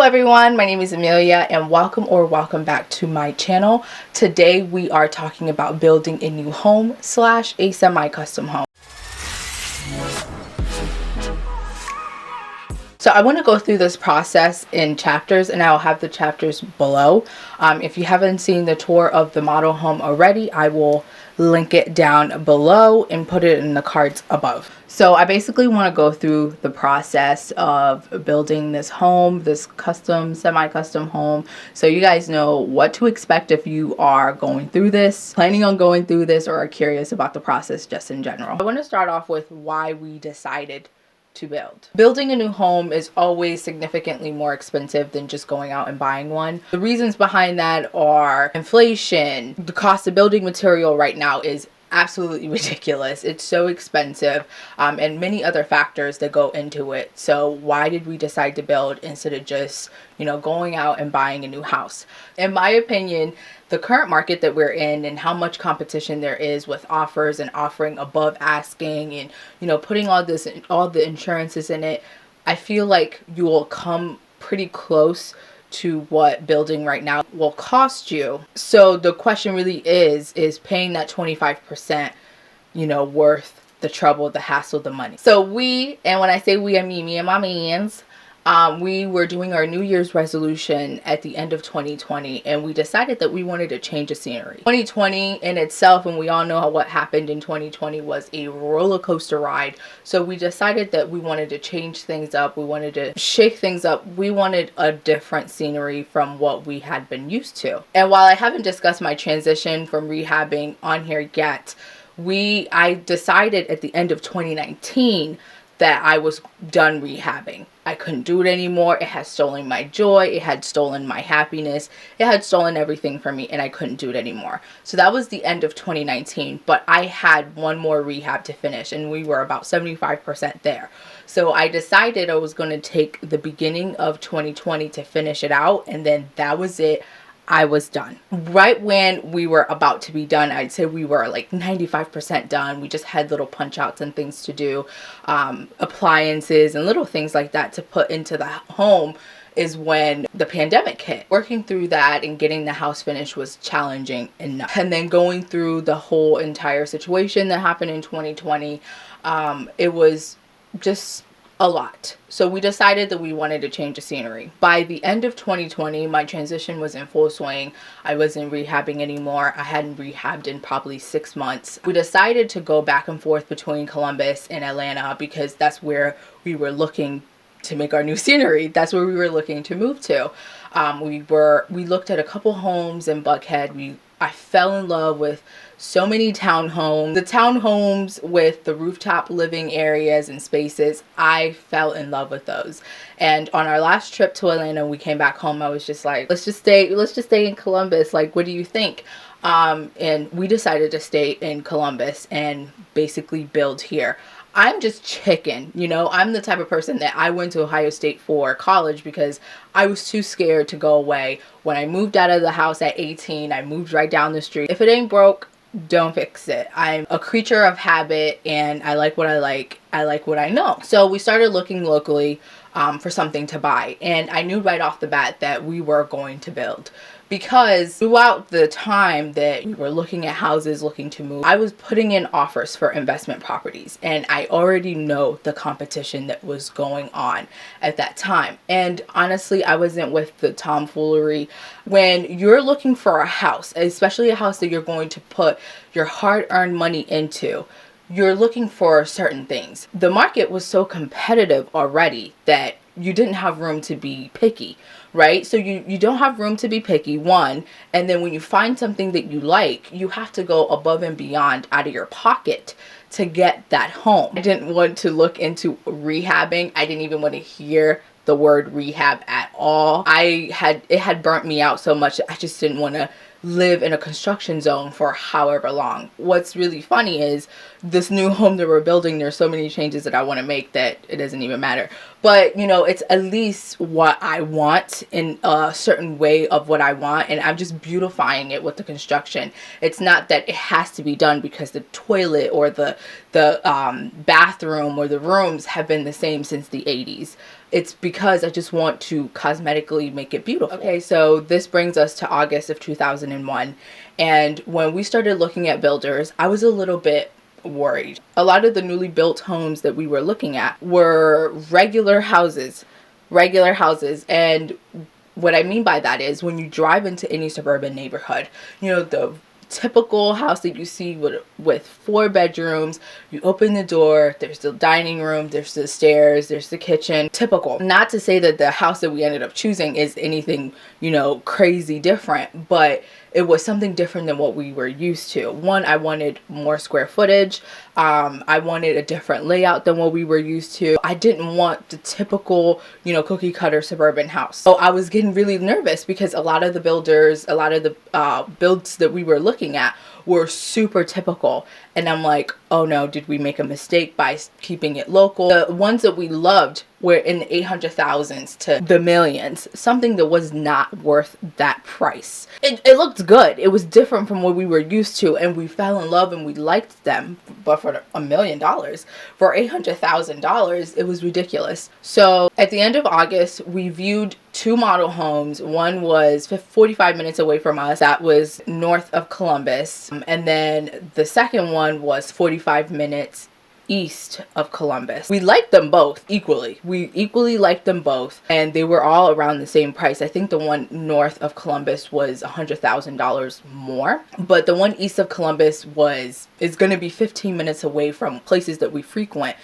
everyone, my name is Emelia and welcome back to my channel. Today we are talking about building a new home slash a semi-custom home. So I want to go through this process in chapters, and I'll have the chapters below. If you haven't seen the tour of the model home already, I will link it down below and put it in the cards above. So I basically want to go through the process of building this home, this custom, semi-custom home, so you guys know what to expect if you are going through this, planning on going through this, or are curious about the process just in general. I want to start off with why we decided to build. Building a new home is always significantly more expensive than just going out and buying one. The reasons behind that are inflation. The cost of building material right now is absolutely ridiculous. It's so expensive, and many other factors that go into it. So why did we decide to build instead of just, going out and buying a new house? In my opinion, the current market that we're in and how much competition there is with offers and offering above asking and, putting all the insurances in it, I feel like you will come pretty close to what building right now will cost you. So the question really is paying that 25%, worth the trouble, the hassle, the money? So and when I say we, I mean me and my mans, we were doing our New Year's resolution at the end of 2020, and we decided that we wanted to change the scenery. 2020 in itself, and we all know what happened in 2020, was a roller coaster ride. So we decided that we wanted to change things up. We wanted to shake things up. We wanted a different scenery from what we had been used to. And while I haven't discussed my transition from rehabbing on here yet, I decided at the end of 2019 that I was done rehabbing. I couldn't do it anymore. It had stolen my joy. It had stolen my happiness. It had stolen everything from me, and I couldn't do it anymore. So that was the end of 2019, but I had one more rehab to finish, and we were about 75% there. So I decided I was going to take the beginning of 2020 to finish it out, and then that was it. I was done. Right when we were about to be done, I'd say we were like 95% done. We just had little punch outs and things to do, appliances and little things like that to put into the home, is when the pandemic hit. Working through that and getting the house finished was challenging enough. And then going through the whole entire situation that happened in 2020, it was just a lot. So we decided that we wanted to change the scenery. By the end of 2020, my transition was in full swing. I wasn't rehabbing anymore. I hadn't rehabbed in probably 6 months. We decided to go back and forth between Columbus and Atlanta because that's where we were looking to make our new scenery. That's where we were looking to move to. We looked at a couple homes in Buckhead. I fell in love with so many townhomes. The townhomes with the rooftop living areas and spaces, I fell in love with those. And on our last trip to Atlanta, we came back home. I was just like, let's just stay in Columbus. Like, what do you think? And we decided to stay in Columbus and basically build here. I'm just chicken, I'm the type of person that I went to Ohio State for college because I was too scared to go away. When I moved out of the house at 18, I moved right down the street. If it ain't broke, don't fix it. I'm a creature of habit, and I like what I like. I like what I know. So we started looking locally for something to buy, and I knew right off the bat that we were going to build. Because throughout the time that we were looking at houses, looking to move, I was putting in offers for investment properties, and I already know the competition that was going on at that time. And honestly, I wasn't with the tomfoolery. When you're looking for a house, especially a house that you're going to put your hard-earned money into, you're looking for certain things. The market was so competitive already that you didn't have room to be picky, right? So you don't have room to be picky, one, and then when you find something that you like, you have to go above and beyond out of your pocket to get that home. I didn't want to look into rehabbing. I didn't even want to hear the word rehab at all. It had burnt me out so much. I just didn't want to live in a construction zone for however long. What's really funny is this new home that we're building, there's so many changes that I want to make that it doesn't even matter. But you know, it's at least what I want, in a certain way of what I want, and I'm just beautifying it with the construction. It's not that it has to be done because the toilet or the bathroom or the rooms have been the same since the 80s. It's because I just want to cosmetically make it beautiful. Okay, so this brings us to August of 2001. And when we started looking at builders, I was a little bit worried. A lot of the newly built homes that we were looking at were regular houses. And what I mean by that is when you drive into any suburban neighborhood, you know, the typical house that you see with 4 bedrooms, you open the door, there's the dining room, there's the stairs, there's the kitchen. Typical. Not to say that the house that we ended up choosing is anything, you know, crazy different, but it was something different than what we were used to. One, I wanted more square footage. I wanted a different layout than what we were used to. I didn't want the typical, you know, cookie cutter suburban house. So I was getting really nervous because a lot of the builders, a lot of the builds that we were looking at were super typical. And I'm like, oh no, did we make a mistake by keeping it local? The ones that we loved were in the 800,000s to the millions, something that was not worth that price. It looked good. It was different from what we were used to, and we fell in love and we liked them. But for $1 million, for $800,000, it was ridiculous. So at the end of August, we viewed 2 model homes. One was 45 minutes away from us. That was north of Columbus. And then the second one was 45 minutes east of Columbus. We liked them both equally. We equally liked them both, and they were all around the same price. I think the one north of Columbus was $100,000 more, but the one east of Columbus is going to be 15 minutes away from places that we frequent.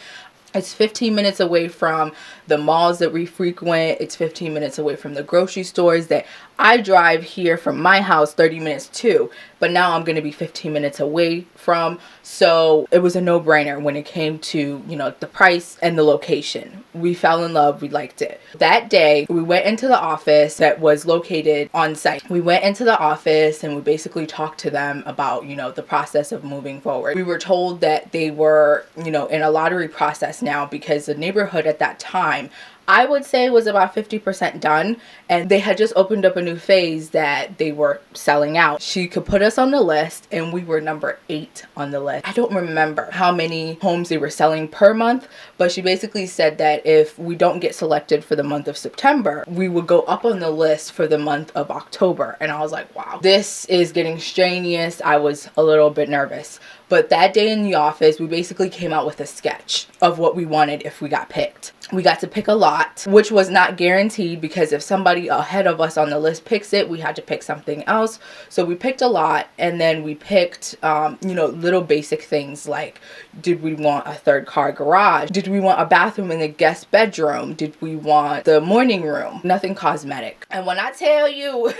It's 15 minutes away from the malls that we frequent. It's 15 minutes away from the grocery stores that I drive here from my house 30 minutes to, but now I'm going to be 15 minutes away from. So it was a no-brainer when it came to, you know, the price and the location. We fell in love. We liked it. That day, we went into the office that was located on site. We went into the office and we basically talked to them about, you know, the process of moving forward. We were told that they were, you know, in a lottery process now because the neighborhood at that time, I would say, was about 50% done, and they had just opened up a new phase that they were selling out. She could put us on the list, and we were number 8 on the list. I don't remember how many homes they were selling per month, but she basically said that if we don't get selected for the month of September, we would go up on the list for the month of October. And I was like, wow, this is getting strenuous. I was a little bit nervous. But that day in the office, we basically came out with a sketch of what we wanted if we got picked. We got to pick a lot, which was not guaranteed because if somebody ahead of us on the list picks it, we had to pick something else. So we picked a lot, and then we picked, you know, little basic things like, did we want a 3rd car garage? Did we want a bathroom in the guest bedroom? Did we want the morning room? Nothing cosmetic. And when I tell you,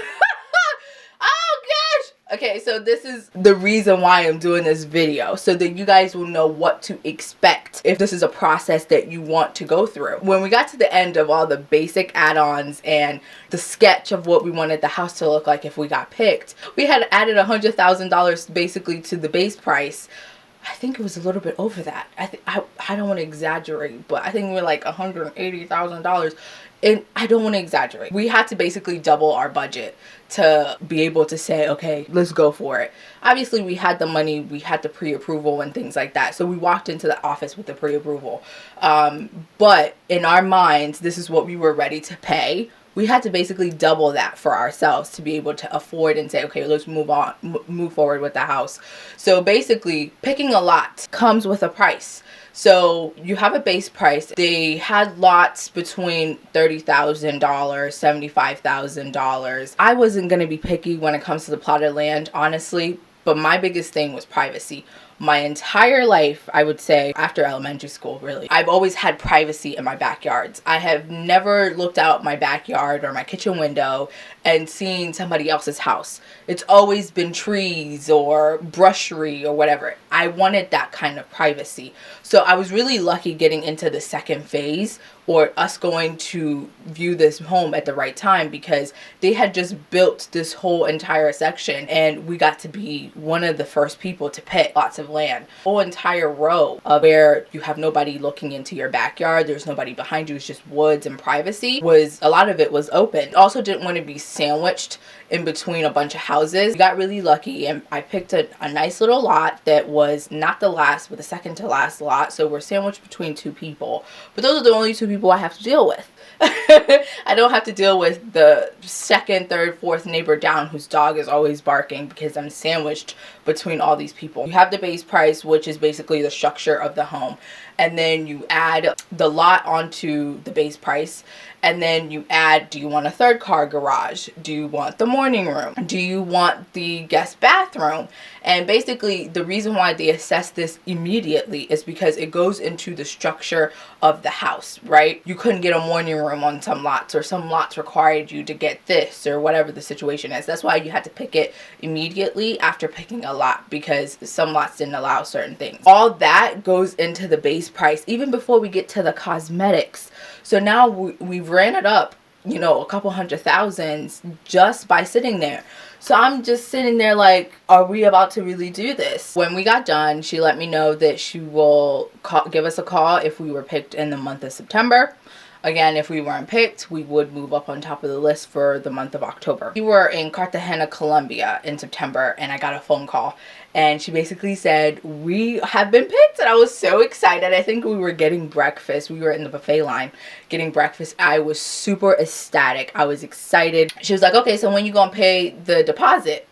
oh gosh. Okay, so this is the reason why I'm doing this video, so that you guys will know what to expect if this is a process that you want to go through. When we got to the end of all the basic add-ons and the sketch of what we wanted the house to look like if we got picked, we had added $100,000 basically to the base price. I think it was a little bit over that. I don't want to exaggerate, but I think we were like $180,000. And I don't want to exaggerate. We had to basically double our budget to be able to say, okay, let's go for it. Obviously, we had the money, we had the pre-approval and things like that. So we walked into the office with the pre-approval. But in our minds, this is what we were ready to pay. We had to basically double that for ourselves to be able to afford and say, okay, let's move forward with the house. So basically, picking a lot comes with a price. So you have a base price. They had lots between $30,000, $75,000. I wasn't going to be picky when it comes to the plotted land, honestly. But my biggest thing was privacy. my entire life, I would say, after elementary school, really, I've always had privacy in my backyards. I have never looked out my backyard or my kitchen window and seen somebody else's house. It's always been trees or brushery or whatever. I wanted that kind of privacy. So I was really lucky getting into the second phase, or us going to view this home at the right time, because they had just built this whole entire section and we got to be one of the first people to pick lots of land. Whole entire row of where you have nobody looking into your backyard, there's nobody behind you, it's just woods and privacy. Was a lot of it was open. Also didn't want to be sandwiched in between a bunch of houses. We got really lucky and I picked a nice little lot that was not the last but the second to last lot, so we're sandwiched between two people, but those are the only two people I have to deal with. I don't have to deal with the second, third, fourth neighbor down whose dog is always barking, because I'm sandwiched between all these people. You have the base price, which is basically the structure of the home, and then you add the lot onto the base price, and then you add, do you want a third car garage? Do you want the morning room? Do you want the guest bathroom? And basically the reason why they assess this immediately is because it goes into the structure of the house, right? You couldn't get a morning room on some lots, or some lots required you to get this, or whatever the situation is. That's why you had to pick it immediately after picking a lot, because some lots didn't allow certain things. All that goes into the base price even before we get to the cosmetics. So now we've ran it up, you know, a couple $100,000 just by sitting there. So I'm just sitting there like, are we about to really do this? When we got done, she let me know that she will give us a call if we were picked in the month of September. Again, if we weren't picked, we would move up on top of the list for the month of October. We were in Cartagena, Colombia in September, and I got a phone call. And she basically said, we have been picked. And I was so excited. I think we were getting breakfast. We were in the buffet line getting breakfast. I was super ecstatic. I was excited. She was like, okay, so when you gonna pay the deposit?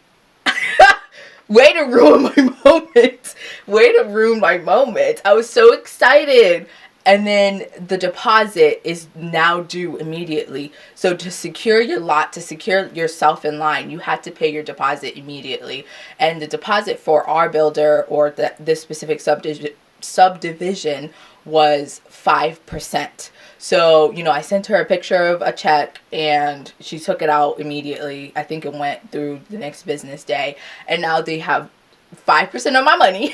Way to ruin my moment. Way to ruin my moment. I was so excited. And then the deposit is now due immediately. So to secure your lot, to secure yourself in line, you had to pay your deposit immediately. And the deposit for our builder, or this specific subdivision, was 5%. So, you know, I sent her a picture of a check and she took it out immediately. I think it went through the next business day. And now they have 5% of my money.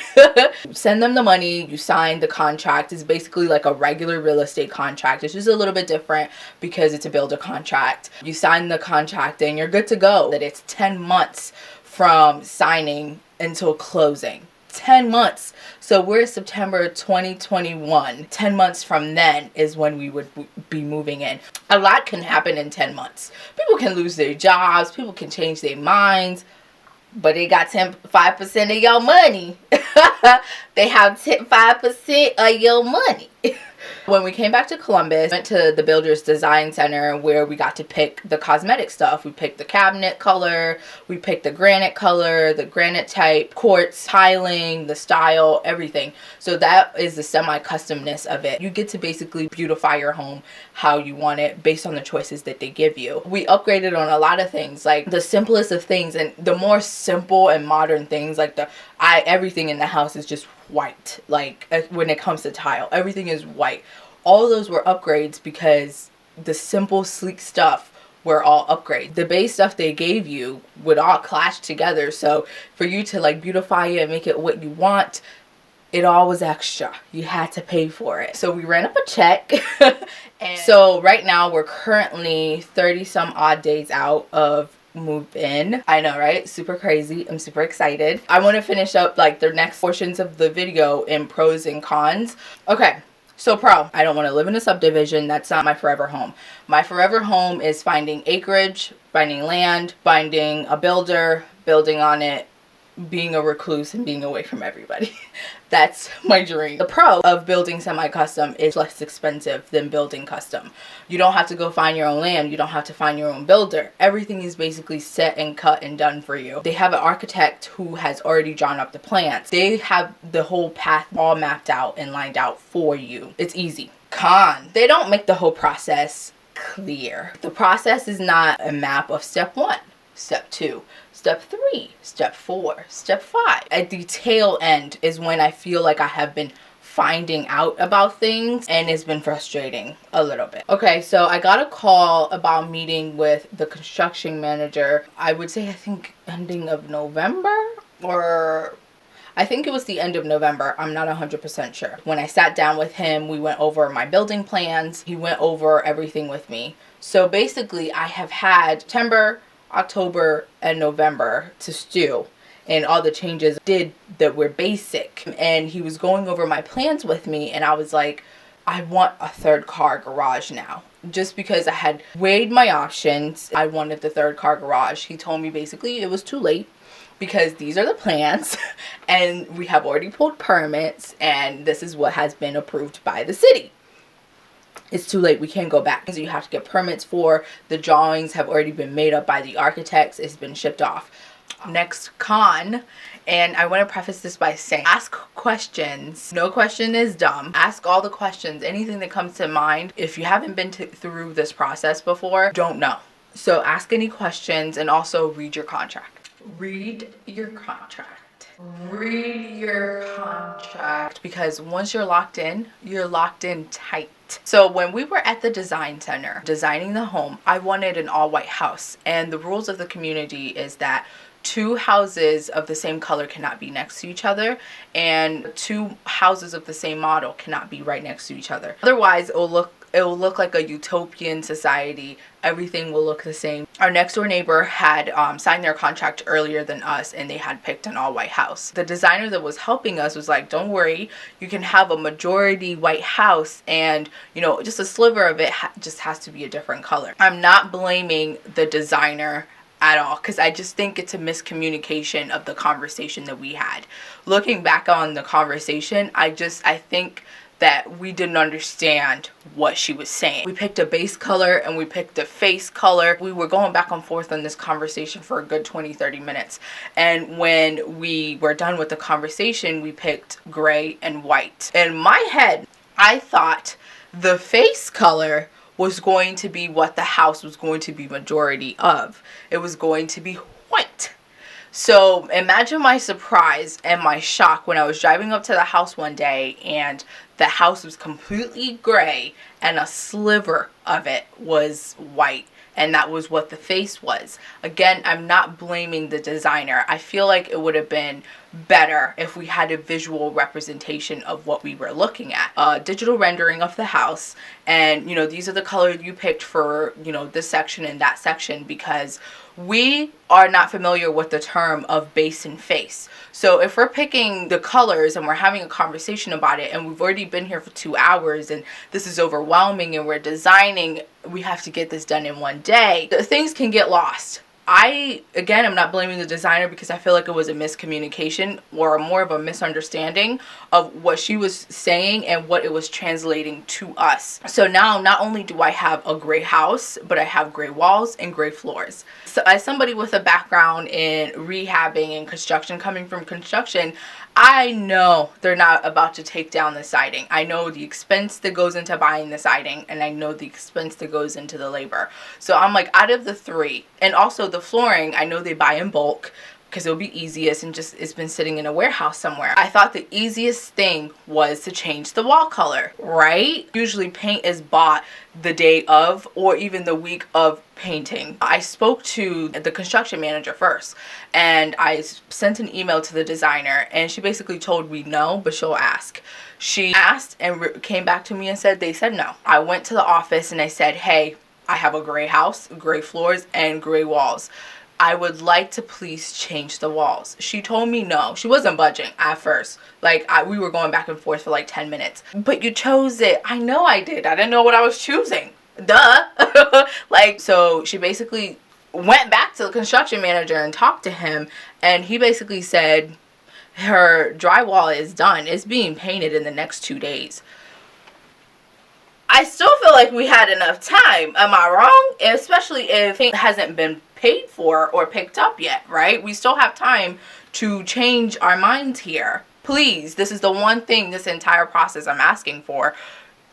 Send them the money, you sign the contract. It's basically like a regular real estate contract. It's just a little bit different because it's a builder contract. You sign the contract and you're good to go. That it's 10 months from signing until closing. 10 months. So we're September 2021. 10 months from then is when we would be moving in. A lot can happen in 10 months. People can lose their jobs. People can change their minds. But they got 5% of your money. They have 5% of your money. When we came back to Columbus, went to the Builder's Design Center where we got to pick the cosmetic stuff. We picked the cabinet color, we picked the granite color, the granite type, quartz tiling, the style, everything. So that is the semi-customness of it. You get to basically beautify your home how you want it based on the choices that they give you. We upgraded on a lot of things, like the simplest of things, and the more simple and modern things, like everything in the house is just white. Like when it comes to tile, everything is white. All of those were upgrades because the simple, sleek stuff were all upgrades. The base stuff they gave you would all clash together. So for you to like beautify it and make it what you want, it all was extra. You had to pay for it. So we ran up a check. And so right now we're currently 30 some odd days out of move in. I know, right? Super crazy. I'm super excited. I want to finish up like the next portions of the video in pros and cons. Okay. So pro, I don't want to live in a subdivision. That's not my forever home. My forever home is finding acreage, finding land, finding a builder, building on it, being a recluse and being away from everybody. That's my dream. The pro of building semi-custom is less expensive than building custom. You don't have to go find your own land. You don't have to find your own builder. Everything is basically set and cut and done for you. They have an architect who has already drawn up the plans. They have the whole path all mapped out and lined out for you. It's easy. Con, they don't make the whole process clear. The process is not a map of step 1. step 2, step 3, step 4, step 5. At the tail end is when I feel like I have been finding out about things, and it's been frustrating a little bit. Okay, so I got a call about meeting with the construction manager. I would say, I think ending of November, or I think it was the end of November. I'm not 100% sure. When I sat down with him, we went over my building plans. He went over everything with me. So basically, I have had September, October, and November to stew. And all the changes did that were basic. And he was going over my plans with me. And I was like, I want a 3rd car garage now. Just because I had weighed my options, I wanted the 3rd car garage. He told me basically it was too late, because these are the plans and we have already pulled permits and this is what has been approved by the city. It's too late. We can't go back. So you have to get permits for. The drawings have already been made up by the architects. It's been shipped off. Next con, and I want to preface this by saying, ask questions. No question is dumb. Ask all the questions, anything that comes to mind. If you haven't been through this process before, don't know. So ask any questions, and also read your contract. Read your contract. Read your contract, because once you're locked in tight. So when we were at the design center designing the home, I wanted an all-white house, and the rules of the community is that 2 houses of the same color cannot be next to each other, and 2 houses of the same model cannot be right next to each other. Otherwise, it will look like a utopian society. Everything will look the same. Our next door neighbor had signed their contract earlier than us, and they had picked an all white house. The designer that was helping us was like, don't worry, you can have a majority white house, and you know, just a sliver of it just has to be a different color. I'm not blaming the designer at all, because I just think it's a miscommunication of the conversation that we had. Looking back on the conversation, I think that we didn't understand what she was saying. We picked a base color and we picked a face color. We were going back and forth on this conversation for a good 20-30 minutes. And when we were done with the conversation, we picked gray and white. In my head, I thought the face color was going to be what the house was going to be majority of. It was going to be white. So imagine my surprise and my shock when I was driving up to the house one day and the house was completely gray and a sliver of it was white. And that was what the face was. Again, I'm not blaming the designer. I feel like it would have been better if we had a visual representation of what we were looking at. Digital rendering of the house. And, you know, these are the colors you picked for, you know, this section and that section, because we are not familiar with the term of base and face. So if we're picking the colors and we're having a conversation about it and we've already been here for 2 hours and this is overwhelming and we're designing, we have to get this done in one day, things can get lost. Again, I'm not blaming the designer, because I feel like it was a miscommunication or more of a misunderstanding of what she was saying and what it was translating to us. So now, not only do I have a gray house, but I have gray walls and gray floors. So as somebody with a background in rehabbing and construction, coming from construction, I know they're not about to take down the siding. I know the expense that goes into buying the siding, and I know the expense that goes into the labor. So I'm like, out of the 3, and also the flooring, I know they buy in bulk because it'll be easiest, and just it's been sitting in a warehouse somewhere. I thought the easiest thing was to change the wall color, right? Usually paint is bought the day of or even the week of painting. I spoke to the construction manager first, and I sent an email to the designer, and she basically told me no, but she'll ask. She asked and came back to me and said they said no. I went to the office and I said, hey, I have a gray house, gray floors, and gray walls. I would like to please change the walls. She told me no. She wasn't budging at first. Like, we were going back and forth for like 10 minutes. But you chose it. I know I did. I didn't know what I was choosing. Duh. Like, so she basically went back to the construction manager and talked to him. And he basically said her drywall is done. It's being painted in the next 2 days. I still feel like we had enough time. Am I wrong? Especially if paint hasn't been paid for or picked up yet, right? We still have time to change our minds here. Please, this is the one thing this entire process I'm asking for.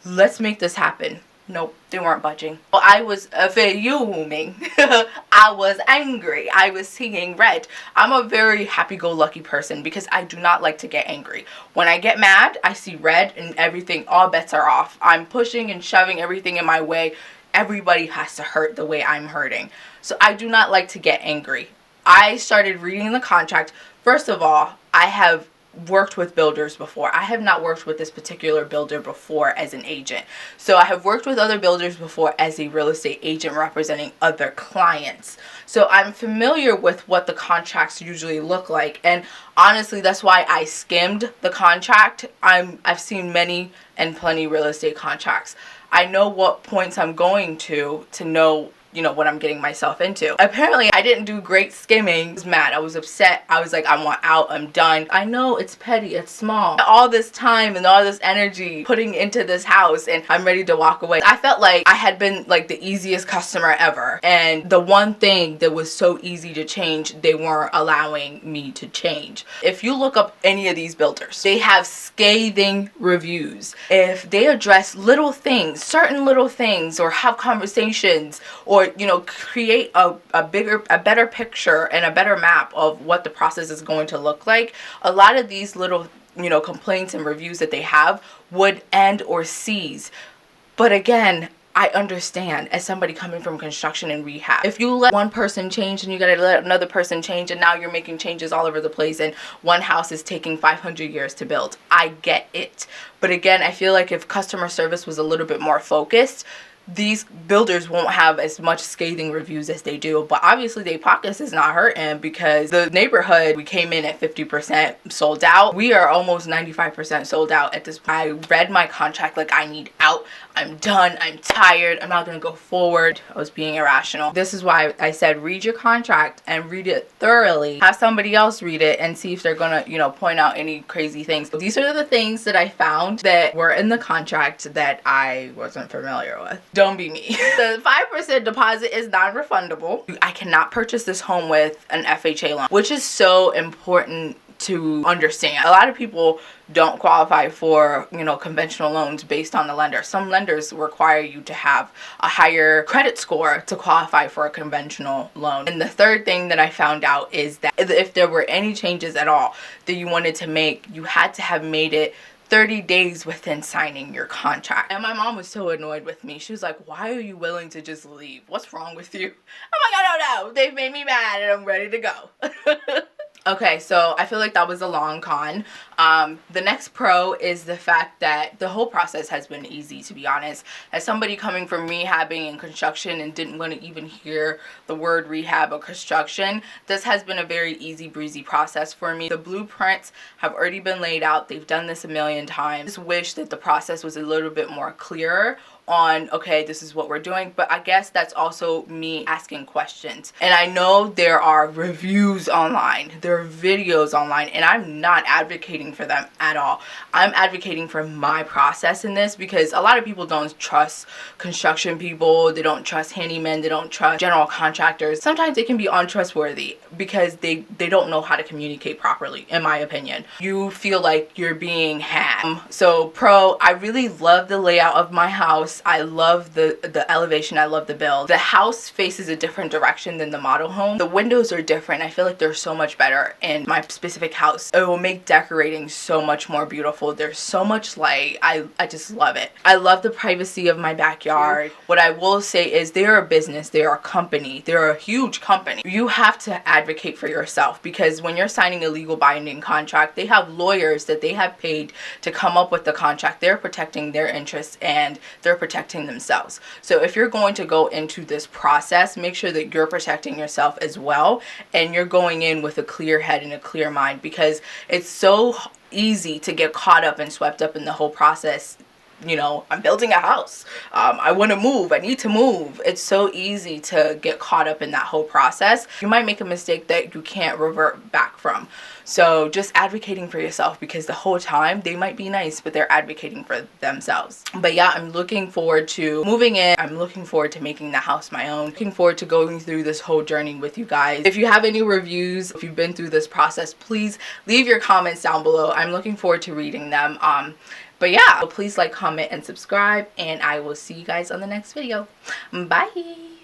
Let's make this happen. Nope, they weren't budging. Well, I was fuming. I was angry. I was seeing red. I'm a very happy-go-lucky person because I do not like to get angry. When I get mad, I see red and everything, all bets are off. I'm pushing and shoving everything in my way. Everybody has to hurt the way I'm hurting. So I do not like to get angry. I started reading the contract. First of all, I have worked with builders before. I have not worked with this particular builder before as an agent. So I have worked with other builders before as a real estate agent representing other clients. So I'm familiar with what the contracts usually look like. And honestly, that's why I skimmed the contract. I've seen many and plenty real estate contracts. I know what points I'm going to know, you know, what I'm getting myself into. Apparently, I didn't do great skimming. I was mad. I was upset. I was like, I want out. I'm done. I know it's petty. It's small. All this time and all this energy putting into this house, and I'm ready to walk away. I felt like I had been like the easiest customer ever. And the one thing that was so easy to change, they weren't allowing me to change. If you look up any of these builders, they have scathing reviews. If they address little things, certain little things, or have conversations, or you know, create a better picture and a better map of what the process is going to look like, a lot of these little, you know, complaints and reviews that they have would end or cease. But again, I understand as somebody coming from construction and rehab. If you let one person change and you gotta let another person change, and now you're making changes all over the place, and one house is taking 500 years to build. I get it. But again, I feel like if customer service was a little bit more focused, these builders won't have as much scathing reviews as they do. But obviously their pockets is not hurting, because the neighborhood, we came in at 50% sold out. We are almost 95% sold out at this point. I read my contract like I need out. I'm done. I'm tired. I'm not going to go forward. I was being irrational. This is why I said read your contract and read it thoroughly. Have somebody else read it and see if they're going to, you know, point out any crazy things. But these are the things that I found that were in the contract that I wasn't familiar with. Don't be me. The 5% deposit is non-refundable. I cannot purchase this home with an FHA loan, which is so important to understand. A lot of people don't qualify for, you know, conventional loans based on the lender. Some lenders require you to have a higher credit score to qualify for a conventional loan. And the third thing that I found out is that if there were any changes at all that you wanted to make, you had to have made it 30 days within signing your contract. And my mom was so annoyed with me. She was like, why are you willing to just leave? What's wrong with you? I'm like, I don't know. They've made me mad and I'm ready to go. Okay, so I feel like that was a long con. The next pro is the fact that the whole process has been easy, to be honest. As somebody coming from rehabbing and construction and didn't want to even hear the word rehab or construction, this has been a very easy breezy process for me. The blueprints have already been laid out. They've done this a million times. I just wish that the process was a little bit more clearer on, okay, this is what we're doing. But I guess that's also me asking questions. And I know there are reviews online, there are videos online, and I'm not advocating for them at all. I'm advocating for my process in this, because a lot of people don't trust construction people, they don't trust handymen, they don't trust general contractors. Sometimes they can be untrustworthy because they don't know how to communicate properly, in my opinion. You feel like you're being hacked. So pro, I really love the layout of my house. I love the elevation. I love the build. The house faces a different direction than the model home. The windows are different. I feel like they're so much better in my specific house. It will make decorating so much more beautiful. There's so much light. I just love it. I love the privacy of my backyard. What I will say is they're a business. They're a company. They're a huge company. You have to advocate for yourself, because when you're signing a legal binding contract, they have lawyers that they have paid to come up with the contract. They're protecting their interests and they're protecting themselves. So if you're going to go into this process, make sure that you're protecting yourself as well, and you're going in with a clear head and a clear mind, because it's so easy to get caught up and swept up in the whole process. You know, I'm building a house. I want to move. I need to move. It's so easy to get caught up in that whole process. You might make a mistake that you can't revert back from. So just advocating for yourself, because the whole time they might be nice, but they're advocating for themselves. But yeah, I'm looking forward to moving in. I'm looking forward to making the house my own. Looking forward to going through this whole journey with you guys. If you have any reviews, if you've been through this process, please leave your comments down below. I'm looking forward to reading them. But yeah, please like, comment, and subscribe, and I will see you guys on the next video. Bye.